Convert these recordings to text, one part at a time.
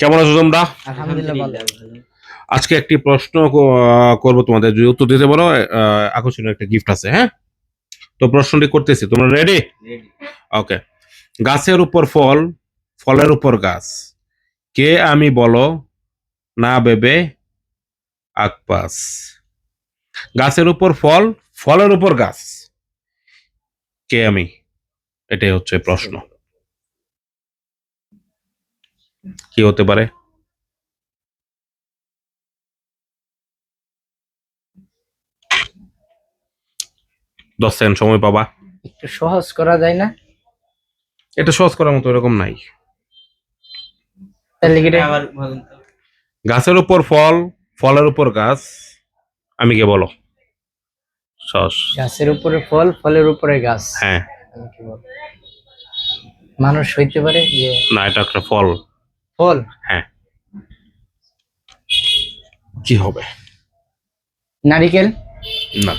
কেমন আছো তোমরা? আলহামদুলিল্লাহ ভালো। আজকে একটি প্রশ্ন করব তোমাদের, যদি উত্তর দিতে পারো আকর্ষণীয় একটা গিফট আছে। হ্যাঁ, তো প্রশ্নটি করতেছি, তোমরা রেডি? ওকে। গাছের উপর ফল, ফলের উপর গাছ, কে আমি বলো না ভেবে আকপাস। গাছের উপর ফল, ফলের উপর গাছ, কে আমি? এটাই হচ্ছে প্রশ্ন। কি হতে পারে? দশ সেকেন্ড সময় পাবা। একটু সহজ করা যায় না? এটা সহজ করার মতো এরকম নাই। তাহলে কি রে? গাছের উপর ফল, ফলের উপর গাছ, আমি কে বলো? সহজ। গাছের উপরে ফল, ফলের উপরে গাছ। হ্যাঁ। আমি কি বলবো? মানুষ হইতে পারে যে না, এটা একটা ফল। ফল। হ্যাঁ। কি হবে? নারিকেল। না।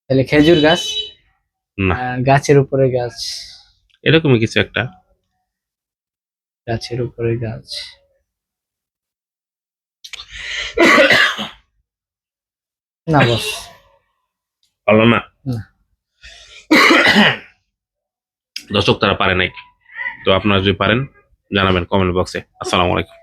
তাহলে খেজুর গাছ। না, গাছের উপরে গাছ। এরকমই কিছু একটা। গাছের উপরে গাছ। না বস। ভালো না। না। দর্শক তারা পারে নাই, তো আপনারা যদি পারেন জানাবেন কমেন্ট বক্সে। আসসালামু আলাইকুম।